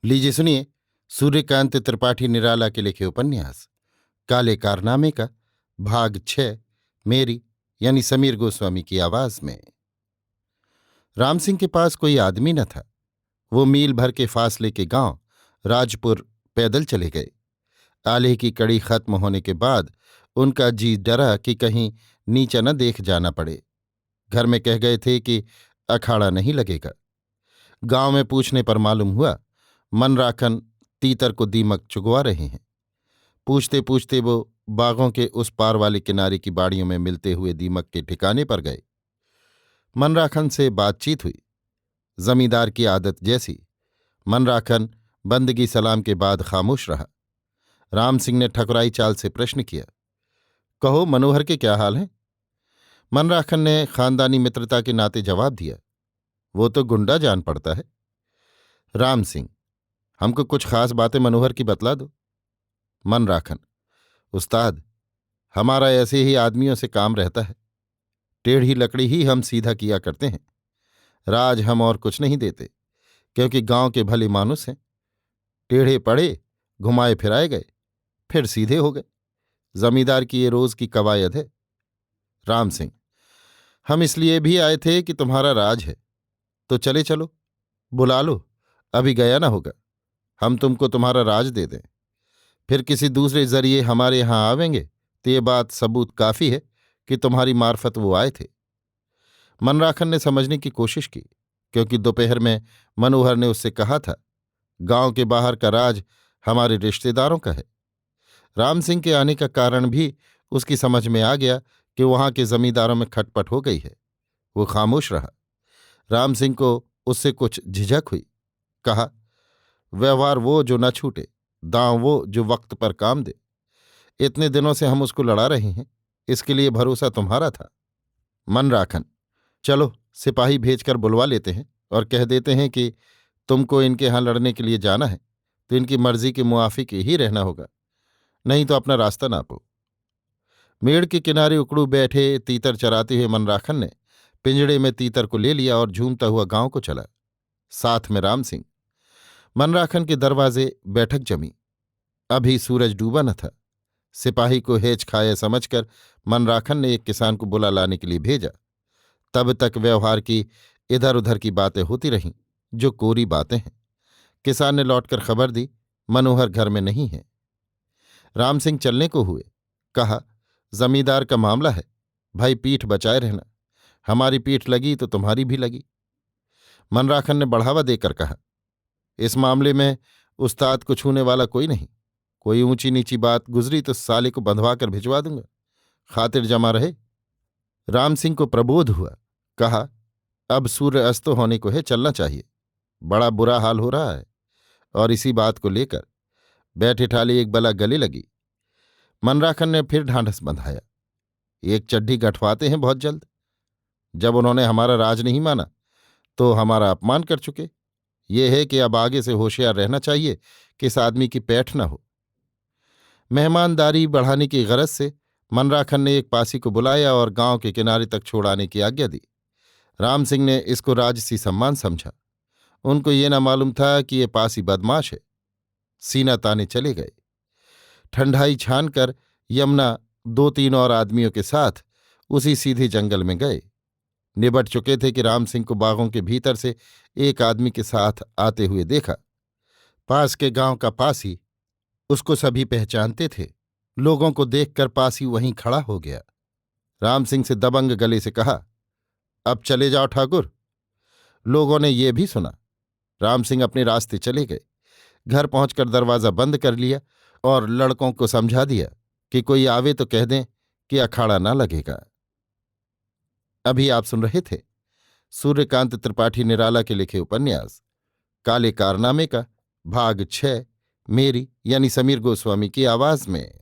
लीजिए सुनिए सूर्यकांत त्रिपाठी निराला के लिखे उपन्यास काले कारनामे का भाग 6 मेरी यानी समीर गोस्वामी की आवाज में। राम सिंह के पास कोई आदमी न था। वो मील भर के फासले के गांव राजपुर पैदल चले गए। आले की कड़ी खत्म होने के बाद उनका जी डरा कि कहीं नीचा न देख जाना पड़े। घर में कह गए थे कि अखाड़ा नहीं लगेगा। गांव में पूछने पर मालूम हुआ मनराखन तीतर को दीमक चुगवा रहे हैं। पूछते पूछते वो बागों के उस पार वाले किनारे की बाड़ियों में मिलते हुए दीमक के ठिकाने पर गए। मनराखन से बातचीत हुई। जमींदार की आदत जैसी मनराखन बंदगी सलाम के बाद खामोश रहा। राम सिंह ने ठकुराई चाल से प्रश्न किया, कहो मनोहर के क्या हाल हैं? मनराखन ने खानदानी मित्रता के नाते जवाब दिया, वो तो गुंडा जान पड़ता है। राम सिंह, हमको कुछ खास बातें मनोहर की बतला दो। मनराखन, उस्ताद, हमारा ऐसे ही आदमियों से काम रहता है। टेढ़ी लकड़ी ही हम सीधा किया करते हैं। राज हम और कुछ नहीं देते, क्योंकि गांव के भले मानुस हैं। टेढ़े पड़े, घुमाए फिराए गए, फिर सीधे हो गए। जमींदार की ये रोज की कवायद है। राम सिंह, हम इसलिए भी आए थे कि तुम्हारा राज है, तो चले चलो, बुला लो। अभी गया ना होगा, हम तुमको तुम्हारा राज दे दें। फिर किसी दूसरे जरिए हमारे यहां आवेंगे तो ये बात सबूत काफी है कि तुम्हारी मार्फत वो आए थे। मनराखन ने समझने की कोशिश की, क्योंकि दोपहर में मनोहर ने उससे कहा था, गांव के बाहर का राज हमारे रिश्तेदारों का है। राम सिंह के आने का कारण भी उसकी समझ में आ गया कि वहां के जमींदारों में खटपट हो गई है। वो खामोश रहा। राम सिंह को उससे कुछ झिझक हुई। कहा, व्यवहार वो जो न छूटे, दांव वो जो वक्त पर काम दे। इतने दिनों से हम उसको लड़ा रहे हैं, इसके लिए भरोसा तुम्हारा था। मनराखन, चलो सिपाही भेजकर बुलवा लेते हैं और कह देते हैं कि तुमको इनके यहां लड़ने के लिए जाना है तो इनकी मर्जी के मुआफिक ही रहना होगा, नहीं तो अपना रास्ता नापो। मेड़ के किनारे उकड़ू बैठे तीतर चराते हुए मनराखन ने पिंजड़े में तीतर को ले लिया और झूमता हुआ गांव को चला, साथ में राम सिंह। मनराखन के दरवाजे बैठक जमी। अभी सूरज डूबा न था। सिपाही को हेच खाया समझकर मनराखन ने एक किसान को बुला लाने के लिए भेजा। तब तक व्यवहार की इधर उधर की बातें होती रहीं, जो कोरी बातें हैं। किसान ने लौटकर खबर दी, मनोहर घर में नहीं है। राम सिंह चलने को हुए। कहा, जमींदार का मामला है, भाई पीठ बचाए रहना। हमारी पीठ लगी तो तुम्हारी भी लगी। मनराखन ने बढ़ावा देकर कहा, इस मामले में उस्ताद को छूने वाला कोई नहीं। कोई ऊंची नीची बात गुजरी तो साले को बंधवा कर भिजवा दूंगा, खातिर जमा रहे। राम सिंह को प्रबोध हुआ। कहा, अब सूर्य अस्त होने को है, चलना चाहिए। बड़ा बुरा हाल हो रहा है। और इसी बात को लेकर बैठे ठाले एक बला गले लगी। मनराखन ने फिर ढांढस बंधाया, एक चड्ढी गठवाते हैं बहुत जल्द। जब उन्होंने हमारा राज नहीं माना तो हमारा अपमान कर चुके। ये है कि अब आगे से होशियार रहना चाहिए कि इस आदमी की पैठ न हो। मेहमानदारी बढ़ाने की गरज से मनराखन ने एक पासी को बुलाया और गांव के किनारे तक छोड़ाने की आज्ञा दी। राम सिंह ने इसको राजसी सम्मान समझा। उनको ये न मालूम था कि ये पासी बदमाश है। सीना ताने चले गए। ठंडाई छानकर यमुना 2-3 और आदमियों के साथ उसी सीधे जंगल में गए। निबट चुके थे कि राम सिंह को बागों के भीतर से एक आदमी के साथ आते हुए देखा। पास के गांव का पासी, उसको सभी पहचानते थे। लोगों को देखकर पासी वहीं खड़ा हो गया। राम सिंह से दबंग गले से कहा, अब चले जाओ ठाकुर। लोगों ने ये भी सुना। राम सिंह अपने रास्ते चले गए। घर पहुंचकर दरवाजा बंद कर लिया और लड़कों को समझा दिया कि कोई आवे तो कह दें कि अखाड़ा ना लगेगा। अभी आप सुन रहे थे सूर्यकांत त्रिपाठी निराला के लिखे उपन्यास काले कारनामे का भाग 6 मेरी यानी समीर गोस्वामी की आवाज में।